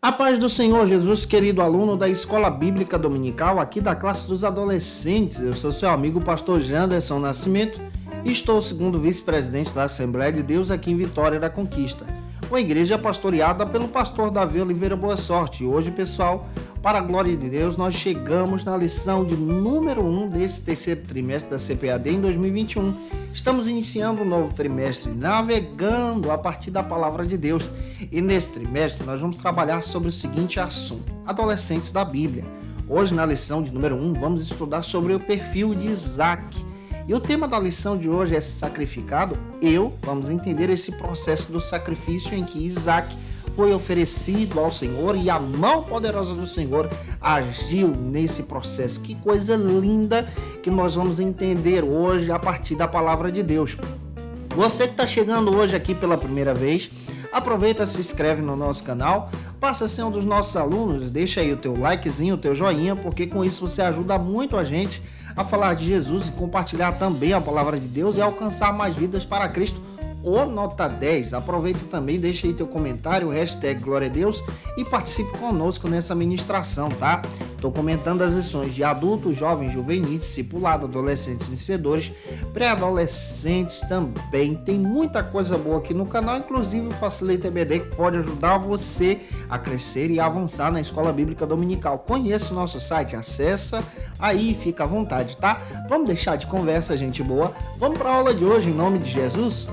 A paz do Senhor Jesus, querido aluno da Escola Bíblica Dominical, aqui da classe dos adolescentes. Eu sou seu amigo pastor Janderson Nascimento e estou segundo vice-presidente da Assembleia de Deus aqui em Vitória da Conquista. Uma igreja pastoreada pelo pastor Davi Oliveira Boa Sorte. E hoje, pessoal, para a glória de Deus, nós chegamos na lição de número 1 desse terceiro trimestre da CPAD em 2021. Estamos iniciando um novo trimestre, navegando a partir da palavra de Deus. E nesse trimestre nós vamos trabalhar sobre o seguinte assunto: adolescentes da Bíblia. Hoje, na lição de número 1, vamos estudar sobre o perfil de Isaac. E o tema da lição de hoje é sacrificado. Vamos entender esse processo do sacrifício em que Isaac foi oferecido ao Senhor e a mão poderosa do Senhor agiu nesse processo. Que coisa linda que nós vamos entender hoje a partir da palavra de Deus. Você que está chegando hoje aqui pela primeira vez, aproveita, se inscreve no nosso canal, passa a ser um dos nossos alunos, deixa aí o teu likezinho, o teu joinha, porque com isso você ajuda muito a gente a falar de Jesus e compartilhar também a palavra de Deus e alcançar mais vidas para Cristo. Ou nota 10, aproveita também, deixa aí teu comentário, hashtag Glória a Deus e participe conosco nessa ministração, tá? Estou comentando as lições de adultos, jovens, juvenis, discipulado, adolescentes vencedores, pré-adolescentes também. Tem muita coisa boa aqui no canal, inclusive o Facilita EBD, que pode ajudar você a crescer e avançar na Escola Bíblica Dominical. Conheça o nosso site, acessa aí, fica à vontade, tá? Vamos deixar de conversa, gente boa. Vamos para a aula de hoje, em nome de Jesus.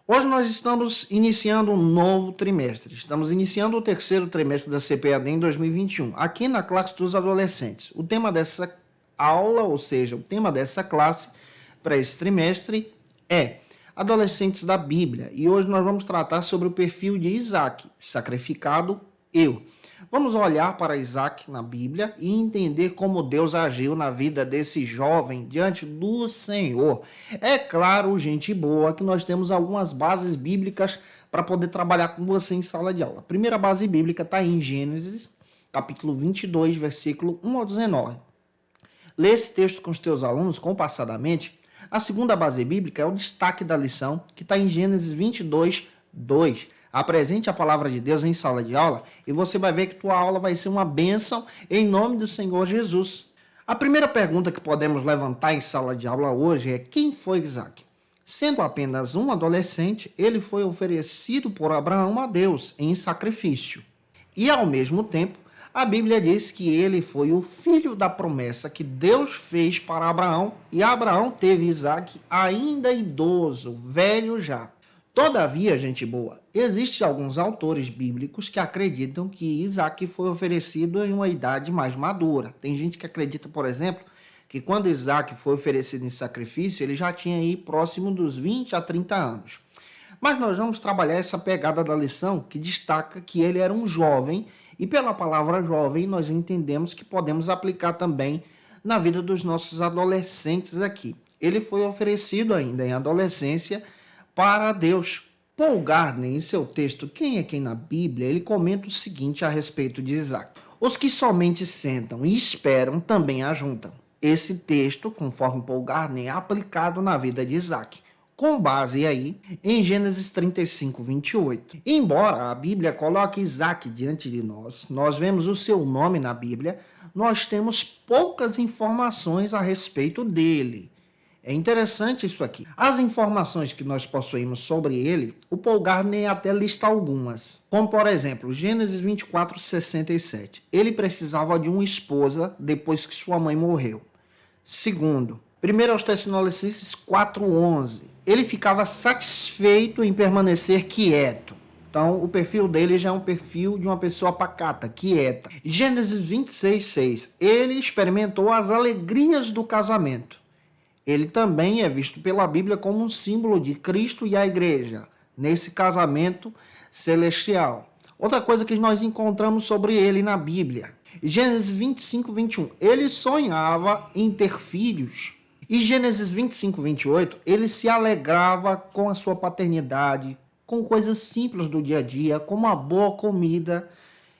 Hoje nós estamos iniciando um novo trimestre. Estamos iniciando o terceiro trimestre da CPAD em 2021, aqui na classe dos adolescentes. O tema dessa aula, ou seja, o tema dessa classe para esse trimestre é adolescentes da Bíblia. E hoje nós vamos tratar sobre o perfil de Isaac, sacrificado eu. Vamos olhar para Isaac na Bíblia e entender como Deus agiu na vida desse jovem diante do Senhor. É claro, gente boa, que nós temos algumas bases bíblicas para poder trabalhar com você em sala de aula. A primeira base bíblica está em Gênesis, capítulo 22, versículo 1 ao 19. Lê esse texto com os teus alunos compassadamente. A segunda base bíblica é o destaque da lição, que está em Gênesis 22, 2. Apresente a palavra de Deus em sala de aula e você vai ver que tua aula vai ser uma bênção em nome do Senhor Jesus. A primeira pergunta que podemos levantar em sala de aula hoje é: quem foi Isaac? Sendo apenas um adolescente, ele foi oferecido por Abraão a Deus em sacrifício. E ao mesmo tempo, a Bíblia diz que ele foi o filho da promessa que Deus fez para Abraão, e Abraão teve Isaac ainda idoso, velho já. Todavia, gente boa, existem alguns autores bíblicos que acreditam que Isaac foi oferecido em uma idade mais madura. Tem gente que acredita, por exemplo, que quando Isaac foi oferecido em sacrifício, ele já tinha aí próximo dos 20 a 30 anos. Mas nós vamos trabalhar essa pegada da lição que destaca que ele era um jovem, e pela palavra jovem nós entendemos que podemos aplicar também na vida dos nossos adolescentes aqui. Ele foi oferecido ainda em adolescência para Deus. Paul Gardner, em seu texto Quem é Quem na Bíblia, ele comenta o seguinte a respeito de Isaac: os que somente sentam e esperam também ajuntam. Esse texto, conforme Paul Gardner, é aplicado na vida de Isaac, com base aí em Gênesis 35, 28. Embora a Bíblia coloque Isaac diante de nós vemos o seu nome na Bíblia, nós temos poucas informações a respeito dele. É interessante isso aqui. As informações que nós possuímos sobre ele, o Paul Gardner até lista algumas. Como, por exemplo, Gênesis 24, 67. Ele precisava de uma esposa depois que sua mãe morreu. Segundo, 1 Tessalonicenses 4, 11. Ele ficava satisfeito em permanecer quieto. Então, o perfil dele já é um perfil de uma pessoa pacata, quieta. Gênesis 26, 6. Ele experimentou as alegrias do casamento. Ele também é visto pela Bíblia como um símbolo de Cristo e a igreja, nesse casamento celestial. Outra coisa que nós encontramos sobre ele na Bíblia, Gênesis 25, 21, ele sonhava em ter filhos. E Gênesis 25, 28, ele se alegrava com a sua paternidade, com coisas simples do dia a dia, como uma boa comida.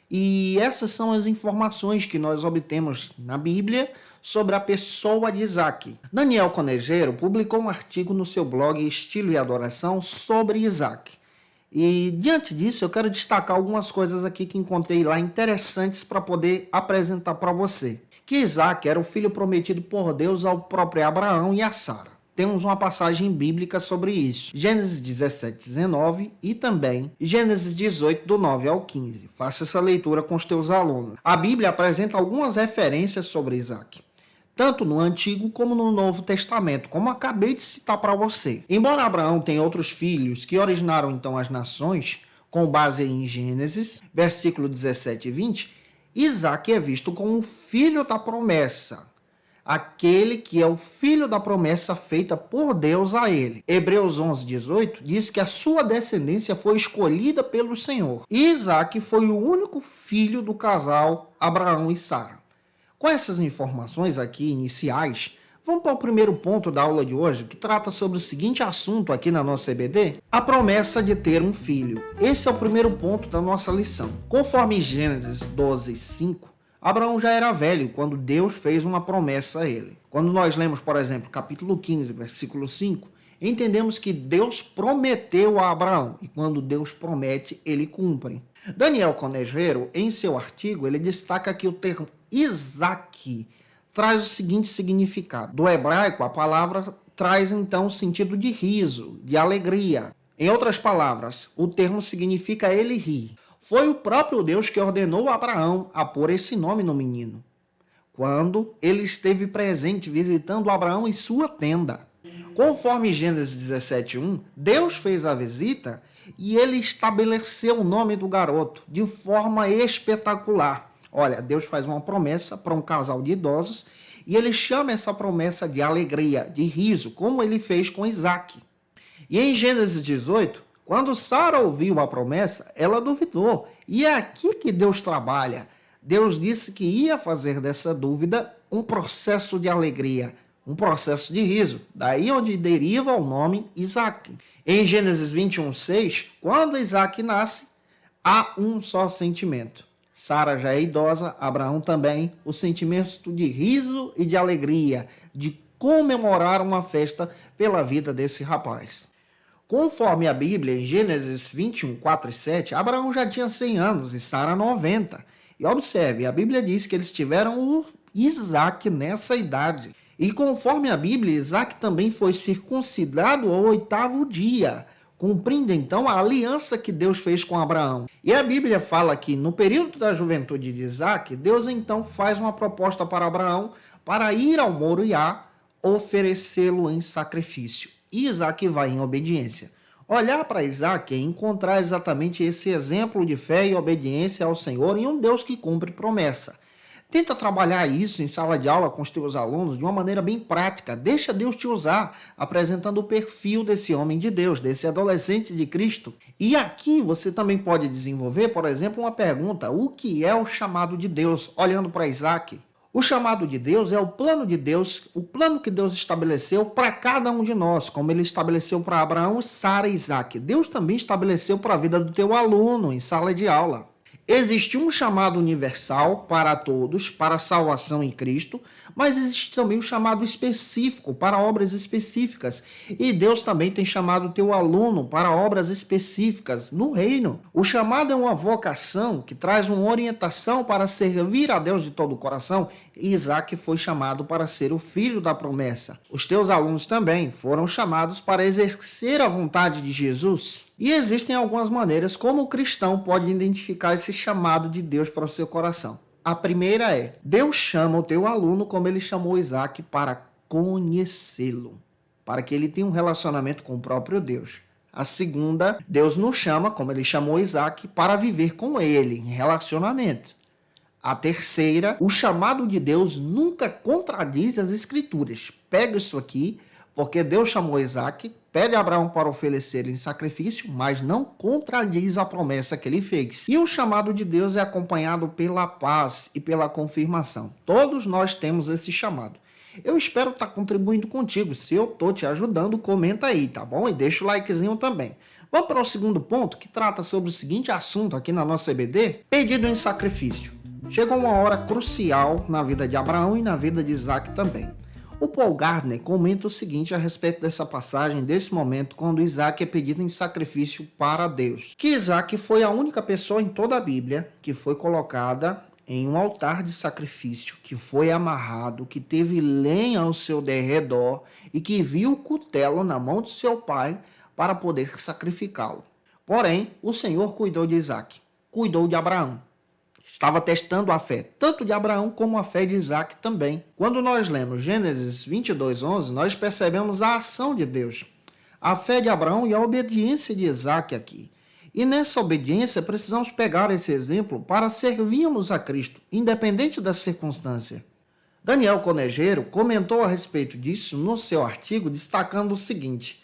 E essas são as informações que nós obtemos na Bíblia sobre a pessoa de Isaac. Daniel Conejeiro publicou um artigo no seu blog Estilo e Adoração sobre Isaac. E diante disso eu quero destacar algumas coisas aqui que encontrei lá interessantes para poder apresentar para você. Que Isaac era o filho prometido por Deus ao próprio Abraão e a Sara. Temos uma passagem bíblica sobre isso. Gênesis 17:19 e também Gênesis 18, do 9 ao 15. Faça essa leitura com os teus alunos. A Bíblia apresenta algumas referências sobre Isaac, tanto no Antigo como no Novo Testamento, como acabei de citar para você. Embora Abraão tenha outros filhos que originaram então as nações, com base em Gênesis, versículo 17 e 20, Isaac é visto como o filho da promessa, aquele que é o filho da promessa feita por Deus a ele. Hebreus 11:18 diz que a sua descendência foi escolhida pelo Senhor. E Isaac foi o único filho do casal Abraão e Sara. Com essas informações aqui iniciais, vamos para o primeiro ponto da aula de hoje, que trata sobre o seguinte assunto aqui na nossa EBD: a promessa de ter um filho. Esse é o primeiro ponto da nossa lição. Conforme Gênesis 12:5, Abraão já era velho quando Deus fez uma promessa a ele. Quando nós lemos, por exemplo, capítulo 15, versículo 5, entendemos que Deus prometeu a Abraão, e quando Deus promete, ele cumpre. Daniel Conejeiro, em seu artigo, ele destaca que o termo Isaac traz o seguinte significado. Do hebraico, a palavra traz então o sentido de riso, de alegria. Em outras palavras, o termo significa ele ri. Foi o próprio Deus que ordenou a Abraão a pôr esse nome no menino, quando ele esteve presente visitando Abraão em sua tenda. Conforme Gênesis 17:1, Deus fez a visita e ele estabeleceu o nome do garoto de forma espetacular. Olha, Deus faz uma promessa para um casal de idosos e ele chama essa promessa de alegria, de riso, como ele fez com Isaac. E em Gênesis 18, quando Sara ouviu a promessa, ela duvidou. E é aqui que Deus trabalha. Deus disse que ia fazer dessa dúvida um processo de alegria, um processo de riso. Daí onde deriva o nome Isaac. Em Gênesis 21:6, quando Isaac nasce, há um só sentimento. Sara já é idosa, Abraão também, o sentimento de riso e de alegria, de comemorar uma festa pela vida desse rapaz. Conforme a Bíblia, em Gênesis 21:4 e 7, Abraão já tinha 100 anos e Sara 90. E observe, a Bíblia diz que eles tiveram o Isaac nessa idade. E conforme a Bíblia, Isaac também foi circuncidado ao 8º dia, cumprindo então a aliança que Deus fez com Abraão. E a Bíblia fala que no período da juventude de Isaac, Deus então faz uma proposta para Abraão para ir ao Moriá oferecê-lo em sacrifício. E Isaac vai em obediência. Olhar para Isaac é encontrar exatamente esse exemplo de fé e obediência ao Senhor em um Deus que cumpre promessa. Tenta trabalhar isso em sala de aula com os teus alunos de uma maneira bem prática. Deixa Deus te usar, apresentando o perfil desse homem de Deus, desse adolescente de Cristo. E aqui você também pode desenvolver, por exemplo, uma pergunta: o que é o chamado de Deus? Olhando para Isaac. O chamado de Deus é o plano de Deus, o plano que Deus estabeleceu para cada um de nós, como ele estabeleceu para Abraão, Sara e Isaac. Deus também estabeleceu para a vida do teu aluno em sala de aula. Existe um chamado universal para todos, para a salvação em Cristo, mas existe também um chamado específico para obras específicas. E Deus também tem chamado o teu aluno para obras específicas no reino. O chamado é uma vocação que traz uma orientação para servir a Deus de todo o coração. E Isaac foi chamado para ser o filho da promessa. Os teus alunos também foram chamados para exercer a vontade de Jesus. E existem algumas maneiras como o cristão pode identificar esse chamado de Deus para o seu coração. A primeira é: Deus chama o teu aluno como ele chamou Isaac para conhecê-lo, para que ele tenha um relacionamento com o próprio Deus. A segunda, Deus nos chama, como ele chamou Isaac, para viver com ele em relacionamento. A terceira, o chamado de Deus nunca contradiz as Escrituras. Pega isso aqui, porque Deus chamou Isaac, pede a Abraão para oferecer em sacrifício, mas não contradiz a promessa que ele fez. E o chamado de Deus é acompanhado pela paz e pela confirmação. Todos nós temos esse chamado. Eu espero estar contribuindo contigo. Se eu estou te ajudando, comenta aí, tá bom? E deixa o likezinho também. Vamos para o segundo ponto, que trata sobre o seguinte assunto aqui na nossa EBD: pedido em sacrifício. Chegou uma hora crucial na vida de Abraão e na vida de Isaac também. O Paul Gardner comenta o seguinte a respeito dessa passagem, desse momento, quando Isaac é pedido em sacrifício para Deus. Que Isaac foi a única pessoa em toda a Bíblia que foi colocada em um altar de sacrifício, que foi amarrado, que teve lenha ao seu derredor e que viu o cutelo na mão de seu pai para poder sacrificá-lo. Porém, o Senhor cuidou de Isaac, cuidou de Abraão. Estava testando a fé, tanto de Abraão como a fé de Isaac também. Quando nós lemos Gênesis 22:11, nós percebemos a ação de Deus, a fé de Abraão e a obediência de Isaac aqui. E nessa obediência precisamos pegar esse exemplo para servirmos a Cristo, independente da circunstância. Daniel Conejeiro comentou a respeito disso no seu artigo, destacando o seguinte,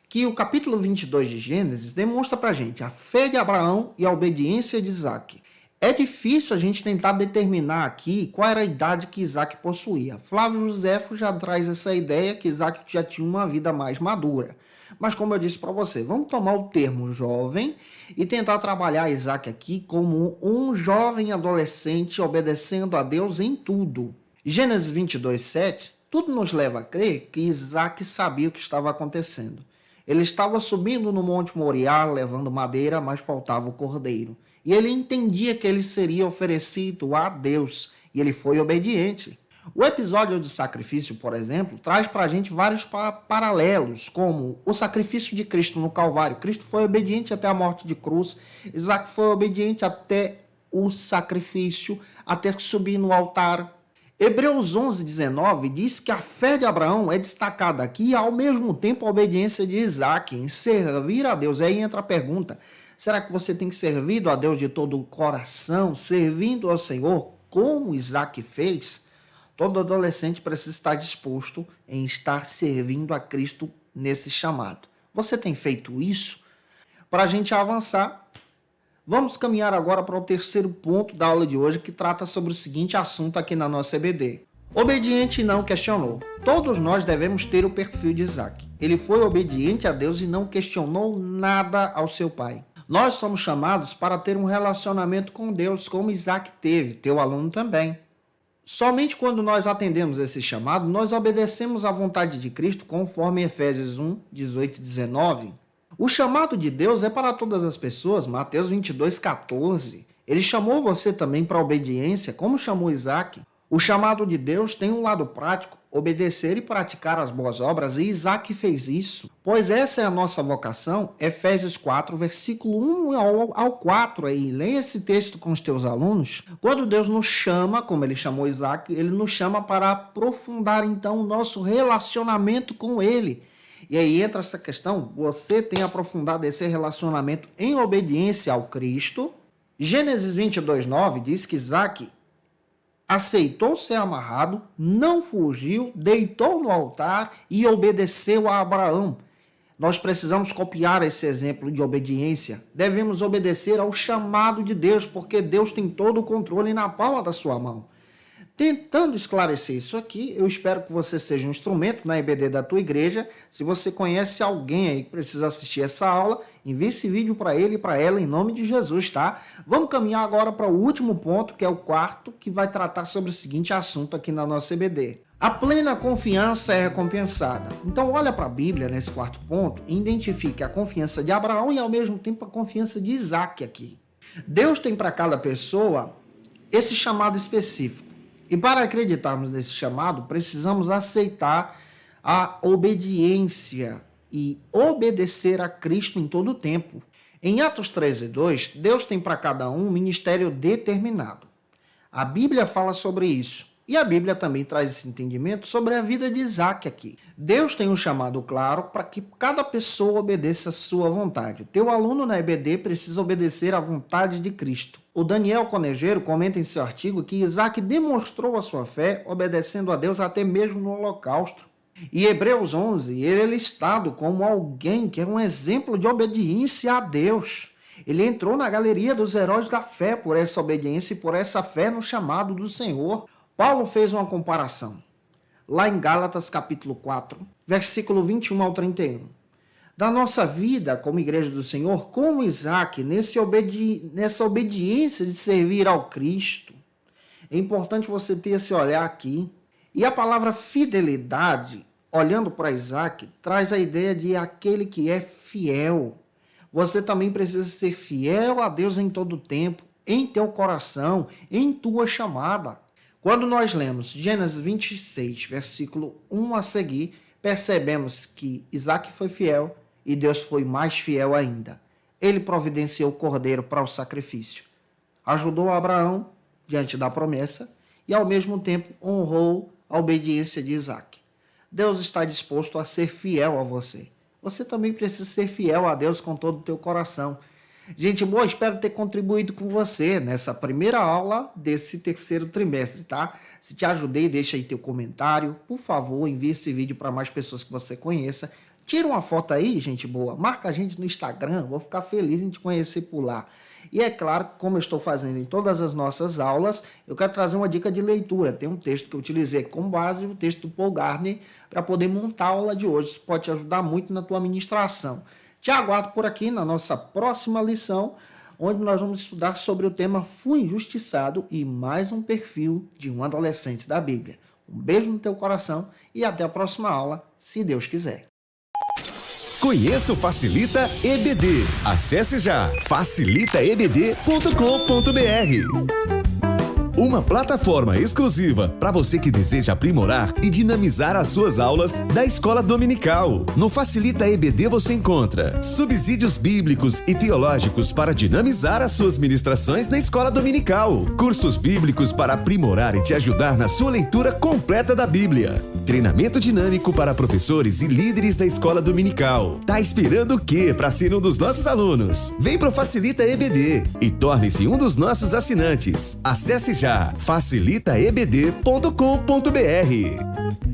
que o capítulo 22 de Gênesis demonstra para a gente a fé de Abraão e a obediência de Isaac. É difícil a gente tentar determinar aqui qual era a idade que Isaac possuía. Flávio Josefo já traz essa ideia que Isaac já tinha uma vida mais madura. Mas como eu disse para você, vamos tomar o termo jovem e tentar trabalhar Isaac aqui como um jovem adolescente obedecendo a Deus em tudo. Gênesis 22:7, tudo nos leva a crer que Isaac sabia o que estava acontecendo. Ele estava subindo no Monte Moriá levando madeira, mas faltava o cordeiro. E ele entendia que ele seria oferecido a Deus, e ele foi obediente. O episódio do sacrifício, por exemplo, traz para a gente vários paralelos, como o sacrifício de Cristo no Calvário. Cristo foi obediente até a morte de cruz, Isaac foi obediente até o sacrifício, até subir no altar. Hebreus 11:19 diz que a fé de Abraão é destacada aqui e, ao mesmo tempo, a obediência de Isaac em servir a Deus. Aí entra a pergunta: será que você tem servido a Deus de todo o coração, servindo ao Senhor, como Isaac fez? Todo adolescente precisa estar disposto em estar servindo a Cristo nesse chamado. Você tem feito isso? Para a gente avançar, vamos caminhar agora para o terceiro ponto da aula de hoje, que trata sobre o seguinte assunto aqui na nossa EBD. Obediente e não questionou. Todos nós devemos ter o perfil de Isaac. Ele foi obediente a Deus e não questionou nada ao seu pai. Nós somos chamados para ter um relacionamento com Deus, como Isaac teve, teu aluno também. Somente quando nós atendemos esse chamado, nós obedecemos à vontade de Cristo, conforme Efésios 1:18 e 19. O chamado de Deus é para todas as pessoas, Mateus 22:14. Ele chamou você também para a obediência, como chamou Isaac. O chamado de Deus tem um lado prático, obedecer e praticar as boas obras, e Isaac fez isso. Pois essa é a nossa vocação, Efésios 4, versículo 1 ao 4 aí. Leia esse texto com os teus alunos. Quando Deus nos chama, como ele chamou Isaac, ele nos chama para aprofundar então o nosso relacionamento com ele. E aí entra essa questão, você tem aprofundado esse relacionamento em obediência ao Cristo? Gênesis 22:9 diz que Isaac aceitou ser amarrado, não fugiu, deitou no altar e obedeceu a Abraão. Nós precisamos copiar esse exemplo de obediência. Devemos obedecer ao chamado de Deus, porque Deus tem todo o controle na palma da sua mão. Tentando esclarecer isso aqui, eu espero que você seja um instrumento na EBD da tua igreja. Se você conhece alguém aí que precisa assistir essa aula, envie esse vídeo para ele e para ela em nome de Jesus, tá? Vamos caminhar agora para o último ponto, que é o quarto, que vai tratar sobre o seguinte assunto aqui na nossa EBD. A plena confiança é recompensada. Então olha para a Bíblia nesse quarto ponto e identifique a confiança de Abraão e ao mesmo tempo a confiança de Isaac aqui. Deus tem para cada pessoa esse chamado específico. E para acreditarmos nesse chamado, precisamos aceitar a obediência e obedecer a Cristo em todo o tempo. Em Atos 13:2, Deus tem para cada um ministério determinado. A Bíblia fala sobre isso. E a Bíblia também traz esse entendimento sobre a vida de Isaac aqui. Deus tem um chamado claro para que cada pessoa obedeça a sua vontade. O teu aluno na EBD precisa obedecer à vontade de Cristo. O Daniel Conejeiro comenta em seu artigo que Isaac demonstrou a sua fé obedecendo a Deus até mesmo no holocausto. E Hebreus 11, ele é listado como alguém que é um exemplo de obediência a Deus. Ele entrou na galeria dos heróis da fé por essa obediência e por essa fé no chamado do Senhor. Paulo fez uma comparação. lá em Gálatas capítulo 4, versículo 21 ao 31. Da nossa vida como igreja do Senhor, como Isaac, nessa obediência de servir ao Cristo. É importante você ter esse olhar aqui. E a palavra fidelidade, olhando para Isaac, traz a ideia de aquele que é fiel. Você também precisa ser fiel a Deus em todo o tempo, em teu coração, em tua chamada. Quando nós lemos Gênesis 26, versículo 1 a seguir, percebemos que Isaac foi fiel e Deus foi mais fiel ainda. Ele providenciou o cordeiro para o sacrifício. Ajudou Abraão diante da promessa e, ao mesmo tempo, honrou a obediência de Isaac. Deus está disposto a ser fiel a você. Você também precisa ser fiel a Deus com todo o teu coração. Gente boa, espero ter contribuído com você nessa primeira aula desse terceiro trimestre, tá? Se te ajudei, deixa aí teu comentário. Por favor, envie esse vídeo para mais pessoas que você conheça. Tira uma foto aí, gente boa. Marca a gente no Instagram. Vou ficar feliz em te conhecer por lá. E é claro, como eu estou fazendo em todas as nossas aulas, eu quero trazer uma dica de leitura. Tem um texto que eu utilizei como base, o texto do Paul Gardner, para poder montar a aula de hoje. Isso pode te ajudar muito na tua ministração. Te aguardo por aqui na nossa próxima lição, onde nós vamos estudar sobre o tema Fui Injustiçado e mais um perfil de um adolescente da Bíblia. Um beijo no teu coração e até a próxima aula, se Deus quiser. Conheça o Facilita EBD. Acesse já facilitaebd.com.br. Uma plataforma exclusiva para você que deseja aprimorar e dinamizar as suas aulas da escola dominical. No Facilita EBD você encontra subsídios bíblicos e teológicos para dinamizar as suas ministrações na escola dominical, cursos bíblicos para aprimorar e te ajudar na sua leitura completa da Bíblia, treinamento dinâmico para professores e líderes da escola dominical. Tá esperando o quê para ser um dos nossos alunos? Vem pro Facilita EBD e torne-se um dos nossos assinantes. Acesse já facilitaebd.com.br.